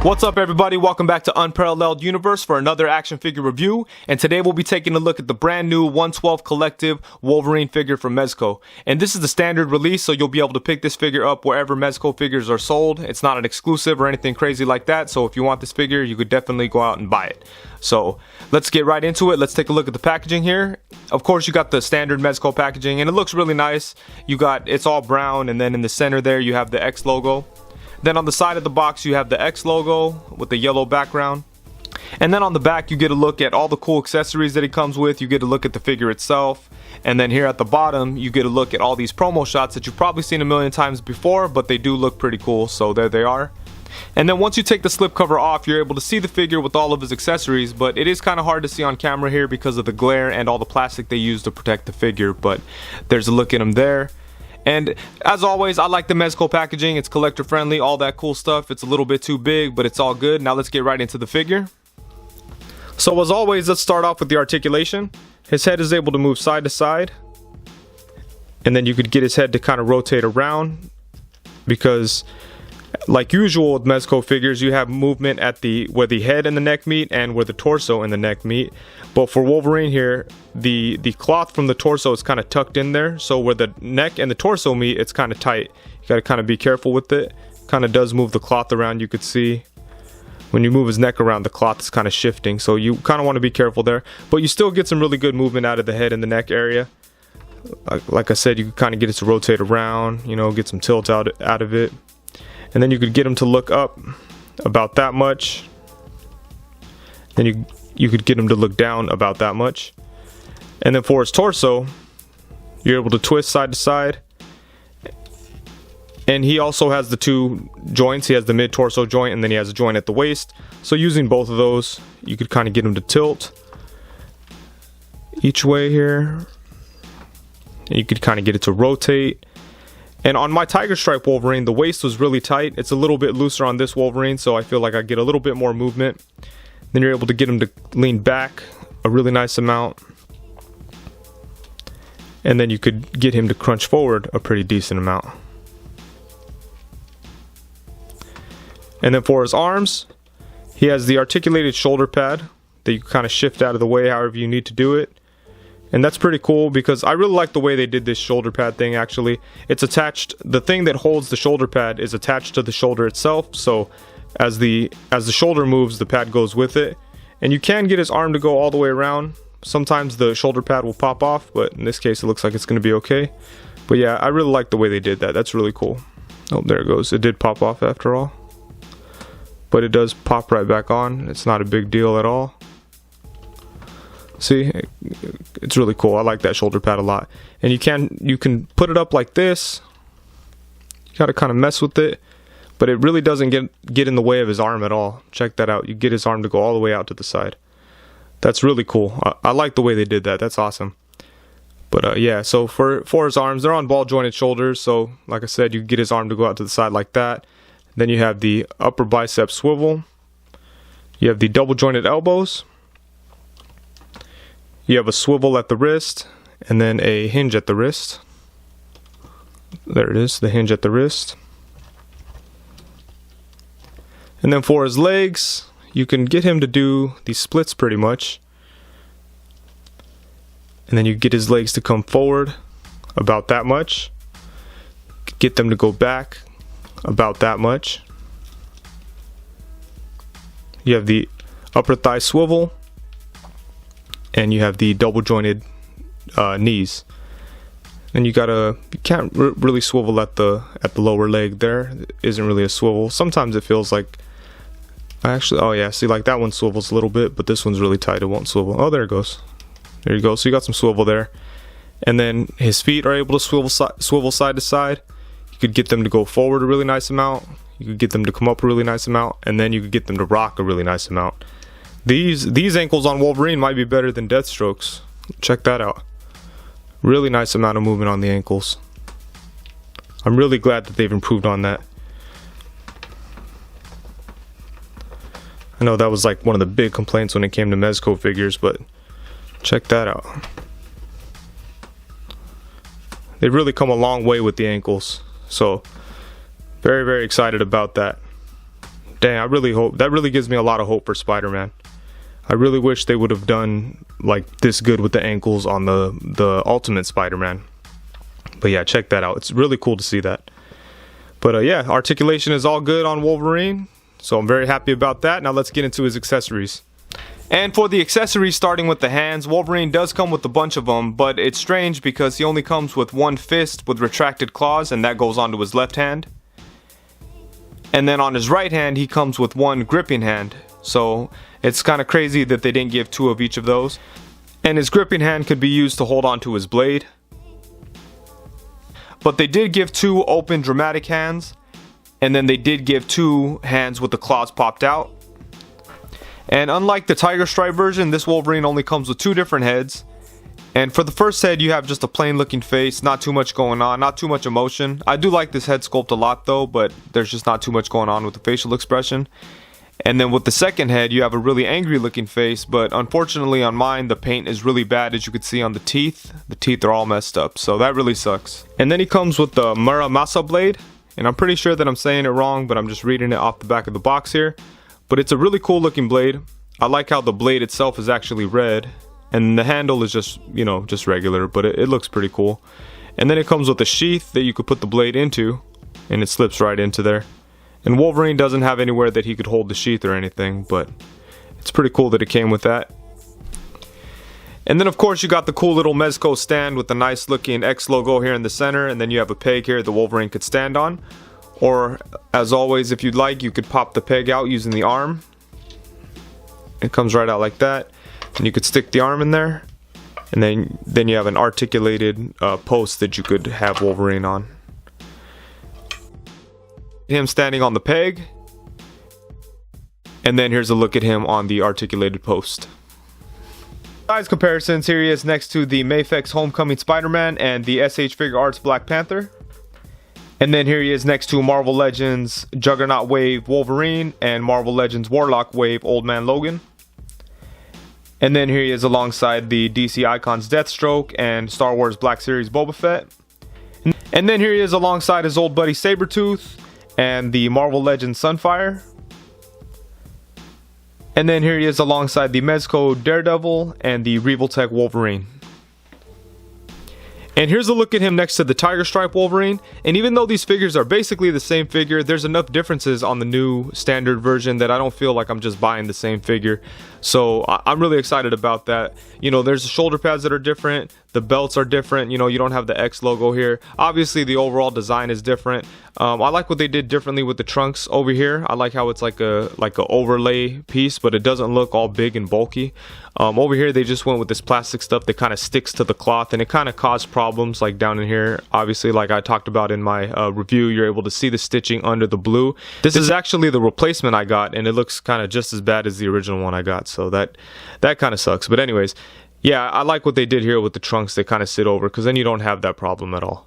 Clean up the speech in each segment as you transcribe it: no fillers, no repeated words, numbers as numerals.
What's up everybody, welcome back to Unparalleled Universe for another action figure review, and today we'll be taking a look at the brand new 112 collective Wolverine figure from Mezco. And this is the standard release, so you'll be able to pick this figure up wherever Mezco figures are sold. It's not an exclusive or anything crazy like that, so if you want this figure you could definitely go out and buy it. So let's get right into it. Let's take a look at the packaging here. Of course you got the standard Mezco packaging and it looks really nice. It's all brown, and then in the center there you have the X logo. Then on the side of the box you have the X logo with the yellow background. And then on the back you get a look at all the cool accessories that it comes with. You get a look at the figure itself. And then here at the bottom you get a look at all these promo shots that you've probably seen a million times before, but they do look pretty cool, so there they are. And then once you take the slipcover off, you're able to see the figure with all of his accessories, but it is kind of hard to see on camera here because of the glare and all the plastic they use to protect the figure, but there's a look at him there. And as always, I like the Mezco packaging. It's collector friendly, all that cool stuff. It's a little bit too big, but it's all good. Now let's get right into the figure. So as always, let's start off with the articulation. His head is able to move side to side. And then you could get his head to kind of rotate around, because like usual with Mezco figures, you have movement at where the head and the neck meet and where the torso and the neck meet. But for Wolverine here, the cloth from the torso is kind of tucked in there, so where the neck and the torso meet, it's kind of tight. You got to kind of be careful with it. Kind of does move the cloth around. You could see when you move his neck around, the cloth is kind of shifting, so you kind of want to be careful there. But you still get some really good movement out of the head and the neck area. Like I said, you can kind of get it to rotate around, you know, get some tilt out of it. And then you could get him to look up about that much. Then you could get him to look down about that much. And then for his torso, you're able to twist side to side. And he also has the two joints. He has the mid-torso joint, and then he has a joint at the waist. So using both of those, you could kind of get him to tilt each way here. You could kind of get it to rotate. And on my Tiger Stripe Wolverine, the waist was really tight. It's a little bit looser on this Wolverine, so I feel like I get a little bit more movement. Then you're able to get him to lean back a really nice amount. And then you could get him to crunch forward a pretty decent amount. And then for his arms, he has the articulated shoulder pad that you kind of shift out of the way however you need to do it. And that's pretty cool because I really like the way they did this shoulder pad thing. Actually, it's attached, the thing that holds the shoulder pad is attached to the shoulder itself, so as the shoulder moves, the pad goes with it. And you can get his arm to go all the way around. Sometimes the shoulder pad will pop off, but in this case it looks like it's going to be okay. But yeah, I really like the way they did that. That's really cool. Oh, there it goes. It did pop off after all, but it does pop right back on. It's not a big deal at all. See, it's really cool. I like that shoulder pad a lot. And you can put it up like this. You got to kind of mess with it, but it really doesn't get in the way of his arm at all. Check that out. You get his arm to go all the way out to the side. That's really cool. I like the way they did that. That's awesome. But yeah, so for his arms, they're on ball jointed shoulders. So like I said, you get his arm to go out to the side like that. Then you have the upper bicep swivel. You have the double jointed elbows. You have a swivel at the wrist, and then a hinge at the wrist. There it is, the hinge at the wrist. And then for his legs, you can get him to do these splits pretty much. And then you get his legs to come forward about that much. Get them to go back about that much. You have the upper thigh swivel. And you have the double jointed knees. And you can't really swivel at the lower leg there. It isn't really a swivel. Sometimes it feels like, actually, oh yeah, see, like that one swivels a little bit, but this one's really tight, it won't swivel. Oh, there it goes. There you go. So you got some swivel there. And then his feet are able to swivel side to side. You could get them to go forward a really nice amount. You could get them to come up a really nice amount, and then you could get them to rock a really nice amount. These ankles on Wolverine might be better than Deathstroke's. Check that out. Really nice amount of movement on the ankles. I'm really glad that they've improved on that. I know that was like one of the big complaints when it came to Mezco figures, but check that out. They've really come a long way with the ankles. So very, very excited about that. Dang, I really hope, that really gives me a lot of hope for Spider-Man. I really wish they would have done like this good with the ankles on the Ultimate Spider-Man. But yeah, check that out. It's really cool to see that. But yeah, articulation is all good on Wolverine, so I'm very happy about that. Now let's get into his accessories. And for the accessories, starting with the hands, Wolverine does come with a bunch of them, but it's strange because he only comes with one fist with retracted claws, and that goes onto his left hand. And then on his right hand, he comes with one gripping hand. So it's kind of crazy that they didn't give two of each of those. And his gripping hand could be used to hold onto his blade. But they did give two open dramatic hands, and then they did give two hands with the claws popped out. And unlike the Tiger Stripe version, this Wolverine only comes with two different heads. And for the first head, you have just a plain looking face, not too much going on, not too much emotion. I do like this head sculpt a lot though, but there's just not too much going on with the facial expression. And then with the second head, you have a really angry looking face, but unfortunately on mine, the paint is really bad, as you can see on the teeth. The teeth are all messed up, so that really sucks. And then he comes with the Muramasa blade, and I'm pretty sure that I'm saying it wrong, but I'm just reading it off the back of the box here. But it's a really cool looking blade. I like how the blade itself is actually red, and the handle is just, you know, just regular, but it looks pretty cool. And then it comes with a sheath that you could put the blade into, and it slips right into there. And Wolverine doesn't have anywhere that he could hold the sheath or anything, but it's pretty cool that it came with that. And then of course you got the cool little Mezco stand with the nice looking X logo here in the center, and then you have a peg here that Wolverine could stand on. Or, as always, if you'd like, you could pop the peg out using the arm. It comes right out like that. And you could stick the arm in there. And then you have an articulated post that you could have Wolverine on. Him standing on the peg. And then here's a look at him on the articulated post. Size comparisons, here he is next to the Mafex Homecoming Spider-Man and the SH Figure Arts Black Panther. And then here he is next to Marvel Legends Juggernaut Wave Wolverine and Marvel Legends Warlock Wave Old Man Logan. And then here he is alongside the DC Icons Deathstroke and Star Wars Black Series Boba Fett. And then here he is alongside his old buddy Sabretooth and the Marvel Legends Sunfire. And then here he is alongside the Mezco Daredevil and the Revoltech Wolverine. And here's a look at him next to the Tiger Stripe Wolverine. And even though these figures are basically the same figure, there's enough differences on the new standard version that I don't feel like I'm just buying the same figure. So I'm really excited about that. You know, there's the shoulder pads that are different. The belts are different. You know, you don't have the X logo here. Obviously, the overall design is different. I like what they did differently with the trunks over here. I like how it's like a overlay piece, but it doesn't look all big and bulky. Over here, they just went with this plastic stuff that kind of sticks to the cloth, and it kind of caused problems like down in here. Obviously, like I talked about in my review, you're able to see the stitching under the blue. This is actually the replacement I got, and it looks kind of just as bad as the original one I got, so that kind of sucks. But anyways, yeah, I like what they did here with the trunks. They kind of sit over, because then you don't have that problem at all.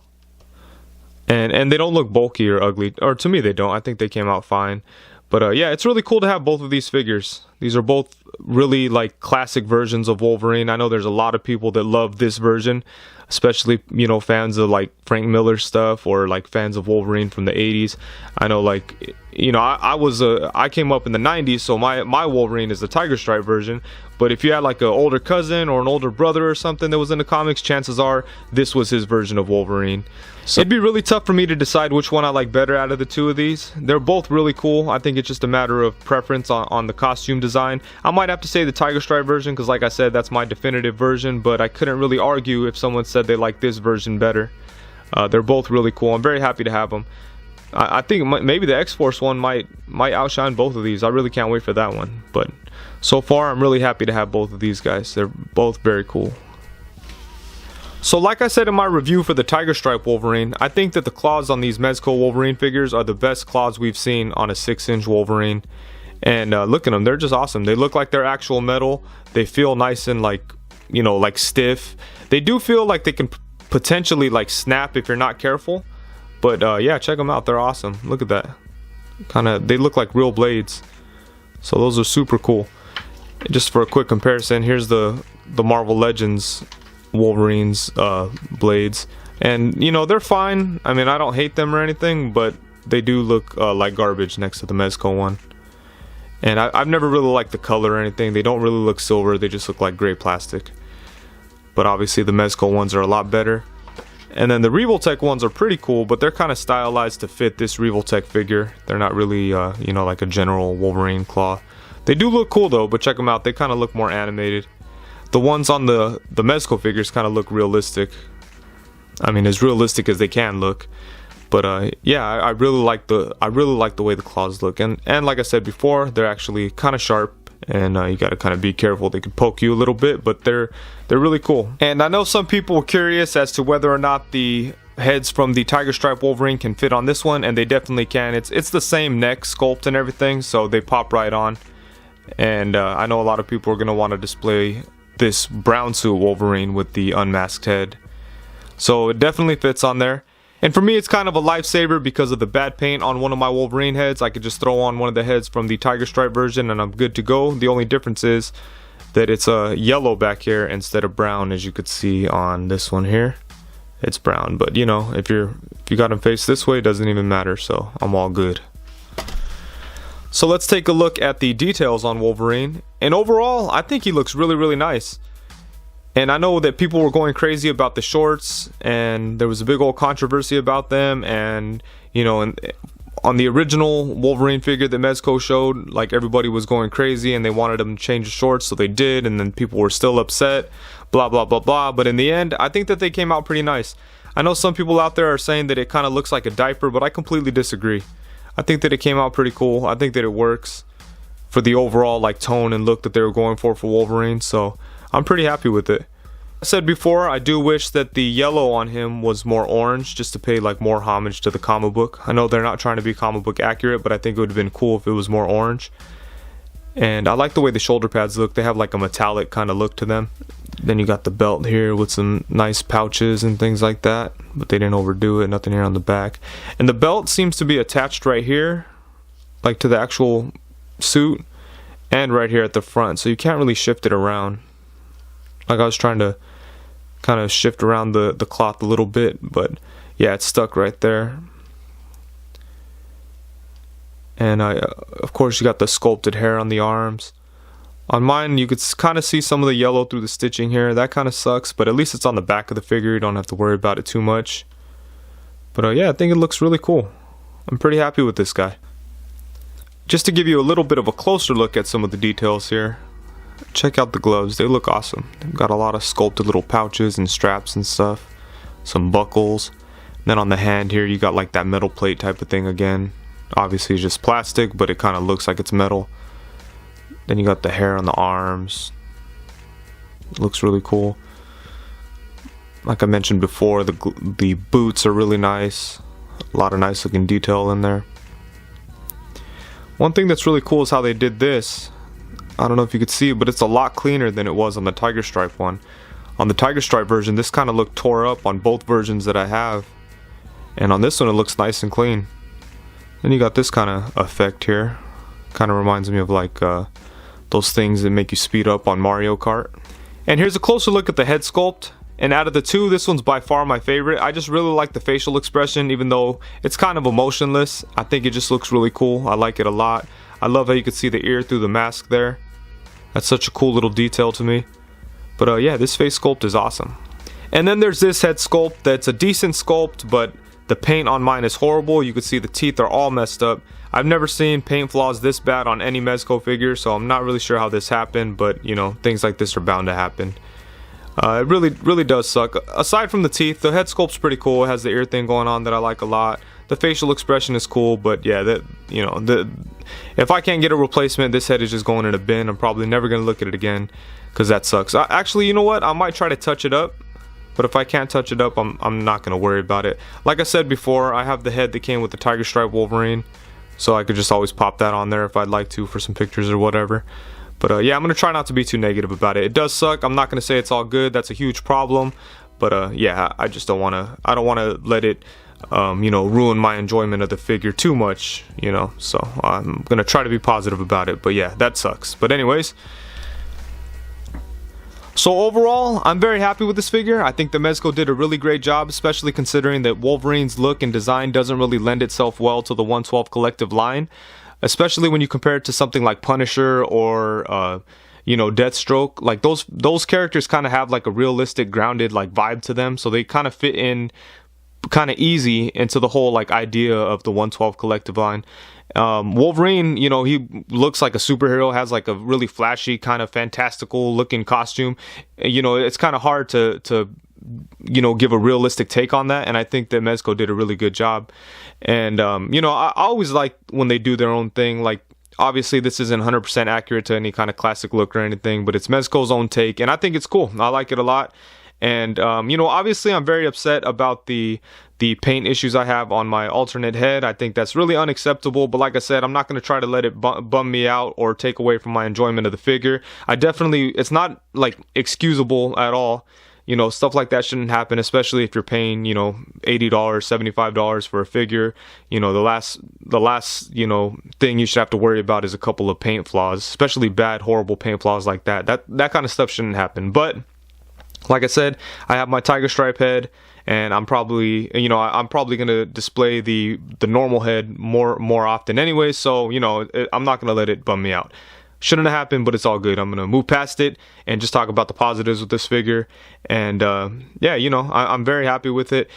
And they don't look bulky or ugly, or to me they don't. I think they came out fine. But yeah, it's really cool to have both of these figures. These are both really like classic versions of Wolverine. I know there's a lot of people that love this version, especially, you know, fans of like Frank Miller stuff, or like fans of Wolverine from the 80s. I know, like, you know, I came up in the 90s, so my Wolverine is the Tiger Stripe version. But if you had like an older cousin or an older brother or something that was in the comics, chances are this was his version of Wolverine. So it'd be really tough for me to decide which one I like better out of the two of these. They're both really cool. I think it's just a matter of preference on the costume design. I might have to say the Tiger Stripe version, because like I said, that's my definitive version, but I couldn't really argue if someone said they like this version better. They're both really cool. I'm very happy to have them. I think maybe the X-Force one might outshine both of these. I really can't wait for that one. But so far, I'm really happy to have both of these guys. They're both very cool. So like I said in my review for the Tiger Stripe Wolverine, I think that the claws on these Mezco Wolverine figures are the best claws we've seen on a 6-inch Wolverine. And look at them, they're just awesome. They look like they're actual metal. They feel nice and like, you know, like stiff. They do feel like they can potentially like snap if you're not careful. But yeah, check them out, they're awesome. Look at that. They look like real blades. So those are super cool. Just for a quick comparison, here's the Marvel Legends Wolverine's blades, and you know, they're fine. I mean, I don't hate them or anything, but they do look like garbage next to the Mezco one. And I've never really liked the color or anything. They don't really look silver, they just look like gray plastic. But obviously the Mezco ones are a lot better. And then the Revoltech ones are pretty cool, but they're kind of stylized to fit this Revoltech figure. They're not really, you know, like a general Wolverine claw. They do look cool though, but check them out. They kind of look more animated. The ones on the Mezco figures kind of look realistic. I mean, as realistic as they can look. But yeah, I really like the way the claws look. And like I said before, they're actually kind of sharp. And you got to kind of be careful. They could poke you a little bit, but they're really cool. And I know some people were curious as to whether or not the heads from the Tiger Stripe Wolverine can fit on this one, and they definitely can. It's the same neck sculpt and everything, so they pop right on. And I know a lot of people are going to want to display this brown suit Wolverine with the unmasked head. So it definitely fits on there. And for me, it's kind of a lifesaver because of the bad paint on one of my Wolverine heads. I could just throw on one of the heads from the Tiger Stripe version and I'm good to go. The only difference is that it's yellow back here instead of brown, as you could see on this one here. It's brown, but you know, if you got him faced this way, it doesn't even matter, so I'm all good. So let's take a look at the details on Wolverine. And overall, I think he looks really, really nice. And I know that people were going crazy about the shorts, and there was a big old controversy about them. And you know, on the original Wolverine figure that Mezco showed, like, everybody was going crazy and they wanted them to change the shorts, so they did, and then people were still upset, blah blah blah blah. But in the end, I think that they came out pretty nice. I know some people out there are saying that it kind of looks like a diaper, but I completely disagree. I think that it came out pretty cool. I think that it works for the overall like tone and look that they were going for Wolverine, so I'm pretty happy with it. I said before, I do wish that the yellow on him was more orange, just to pay like more homage to the comic book. I know they're not trying to be comic book accurate, but I think it would have been cool if it was more orange. And I like the way the shoulder pads look. They have like a metallic kind of look to them. Then you got the belt here with some nice pouches and things like that, but they didn't overdo it. Nothing here on the back. And the belt seems to be attached right here, like to the actual suit, and right here at the front, so you can't really shift it around. Like, I was trying to kind of shift around the cloth a little bit, but yeah, it's stuck right there. And of course, you got the sculpted hair on the arms. On mine, you could kind of see some of the yellow through the stitching here. That kind of sucks, but at least it's on the back of the figure. You don't have to worry about it too much. But yeah, I think it looks really cool. I'm pretty happy with this guy. Just to give you a little bit of a closer look at some of the details here, check out the gloves. They look awesome. They've got a lot of sculpted little pouches and straps and stuff. Some buckles. And then on the hand here, you got like that metal plate type of thing again. Obviously it's just plastic, but it kind of looks like it's metal. Then you got the hair on the arms. It looks really cool. Like I mentioned before, the boots are really nice. A lot of nice looking detail in there. One thing that's really cool is how they did this. I don't know if you could see it, but it's a lot cleaner than it was on the Tiger Stripe one. On the Tiger Stripe version, this kind of looked tore up on both versions that I have. And on this one, it looks nice and clean. Then you got this kind of effect here. Kind of reminds me of like those things that make you speed up on Mario Kart. And here's a closer look at the head sculpt. And out of the two, this one's by far my favorite. I just really like the facial expression, even though it's kind of emotionless. I think it just looks really cool. I like it a lot. I love how you can see the ear through the mask there. That's such a cool little detail to me. But yeah, this face sculpt is awesome. And then there's this head sculpt that's a decent sculpt, but the paint on mine is horrible. You can see the teeth are all messed up. I've never seen paint flaws this bad on any Mezco figure, so I'm not really sure how this happened, but you know, things like this are bound to happen. It really does suck. Aside from the teeth, the head sculpt's pretty cool. It has the ear thing going on that I like a lot. The facial expression is cool, but yeah, if I can't get a replacement, this head is just going in a bin. I'm probably never gonna look at it again, because that sucks. Actually, you know what? I might try to touch it up, but if I can't touch it up, I'm not gonna worry about it. Like I said before, I have the head that came with the Tiger Stripe Wolverine, so I could just always pop that on there if I'd like to for some pictures or whatever. But yeah, I'm gonna try not to be too negative about it. It does suck. I'm not gonna say it's all good. That's a huge problem. But yeah, I just don't wanna let it ruin my enjoyment of the figure too much, so I'm gonna try to be positive about it. But yeah, that sucks. But anyways, so overall, I'm very happy with this figure. I think the Mezco did a really great job, especially considering that Wolverine's look and design doesn't really lend itself well to the 112 collective line. especially when you compare it to something like Punisher or Deathstroke. Like those characters kind of have like a realistic, grounded like vibe to them, so they kind of fit in kind of easy into the whole like idea of the 112 collective line. Wolverine, he looks like a superhero, has like a really flashy kind of fantastical looking costume. It's kind of hard to give a realistic take on that, and I think that Mezco did a really good job. And I always like when they do their own thing. Like, obviously this isn't 100% accurate to any kind of classic look or anything, but it's Mezco's own take, and I think it's cool. I like it a lot. And obviously I'm very upset about the paint issues I have on my alternate head. I think that's really unacceptable, but like I said, I'm not going to try to let it bum me out or take away from my enjoyment of the figure. It's not like excusable at all. Stuff like that shouldn't happen, especially if you're paying, $80, $75 for a figure. The last thing you should have to worry about is a couple of paint flaws, especially bad, horrible paint flaws like that. That kind of stuff shouldn't happen. But like I said, I have my tiger stripe head, and I'm probably gonna display the normal head more often anyway. So I'm not gonna let it bum me out. Shouldn't have happened, but it's all good. I'm gonna move past it and just talk about the positives with this figure. And I'm very happy with it.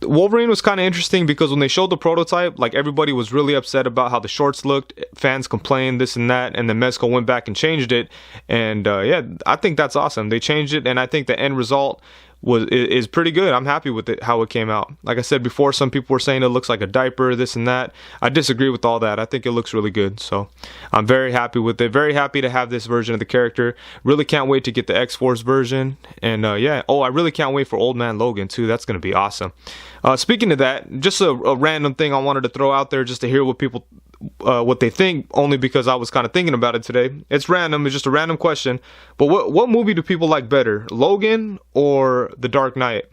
Wolverine was kind of interesting because when they showed the prototype, like, everybody was really upset about how the shorts looked. Fans complained this and that, and then Mezco went back and changed it. And I think that's awesome. They changed it, and I think the end result is pretty good. I'm happy with it, how it came out. Like I said before, some people were saying it looks like a diaper, this and that. I disagree with all that. I think it looks really good. So I'm very happy with it. Very happy to have this version of the character. Really can't wait to get the X-Force version. And I really can't wait for Old Man Logan too. That's going to be awesome. Speaking of that, just a random thing I wanted to throw out there just to hear what they think, only because I was kind of thinking about it today. It's random. It's just a random question. But what movie do people like better, Logan or The Dark Knight?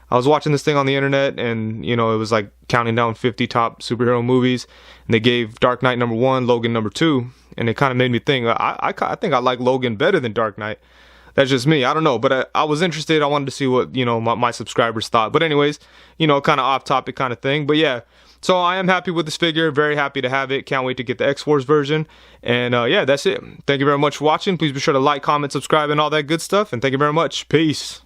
I was watching this thing on the internet, and it was like counting down 50 top superhero movies, and they gave Dark Knight number 1, Logan number 2, and it kind of made me think. I think I like Logan better than Dark Knight. That's just me. I don't know, but I was interested. I wanted to see what my subscribers thought. But anyways, kind of off topic kind of thing. But yeah. So I am happy with this figure, very happy to have it. Can't wait to get the X-Force version. And that's it. Thank you very much for watching. Please be sure to like, comment, subscribe, and all that good stuff. And thank you very much. Peace.